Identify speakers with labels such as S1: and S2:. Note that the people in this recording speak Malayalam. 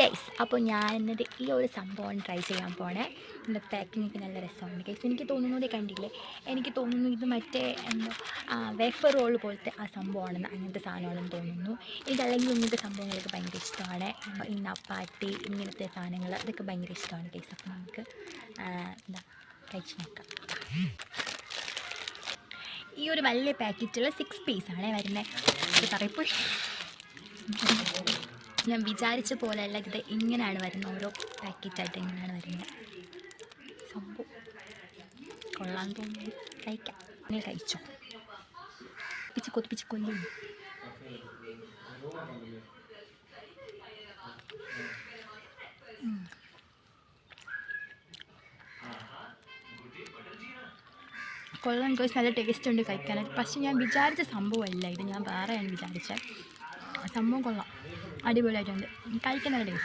S1: ഗൈസ്, അപ്പോൾ ഞാൻ എന്നിട്ട് ഈ ഒരു സംഭവം ട്രൈ ചെയ്യാൻ പോണേ. എൻ്റെ പാക്കിങ്ങൊക്കെ നല്ല രസമുണ്ട് ഗൈസ്. എനിക്ക് തോന്നുന്നത് കണ്ടില്ലേ, എനിക്ക് തോന്നുന്നു ഇത് മറ്റേ എന്തോ വേഫർ റോൾ പോലത്തെ ആ സംഭവമാണെന്ന്, അങ്ങനത്തെ സാധനമാണെന്ന് തോന്നുന്നു. എനിക്കല്ലെങ്കിൽ ഇങ്ങനത്തെ സംഭവങ്ങളൊക്കെ ഭയങ്കര ഇഷ്ടമാണ്. ഈ നപ്പാട്ടി ഇങ്ങനത്തെ സാധനങ്ങൾ അതൊക്കെ ഭയങ്കര ഇഷ്ടമാണ് ഗൈസ്. അപ്പോൾ നമുക്ക് എന്താ കഴിച്ച് നോക്കാം. ഈ ഒരു വലിയ പാക്കറ്റുള്ള 6 പീസാണ് വരുന്നത്. പറയപ്പോൾ ഞാൻ വിചാരിച്ച പോലെയല്ല, ഇത് ഇങ്ങനെയാണ് വരുന്നത്. ഓരോ പാക്കറ്റായിട്ട് ഇങ്ങനെയാണ് വരുന്നത്. സംഭവം കൊള്ളാൻ തോന്നുന്നു. കഴിക്കാം. നിങ്ങൾ കഴിച്ചോ? കൊതിപ്പിച്ച് കൊല്ലും. കൊള്ളാൻ കുറച്ച് നല്ല ടേസ്റ്റ് ഉണ്ട് കഴിക്കാനായിട്ട്. പക്ഷെ ഞാൻ വിചാരിച്ച സംഭവമല്ല ഇത്, ഞാൻ വേറെയാണ് വിചാരിച്ചത്. സംഭവം കൊള്ളാം, അടിപൊളിയായിട്ടുണ്ട്. കഴിക്കാൻ നല്ല ടേസ്റ്റ്.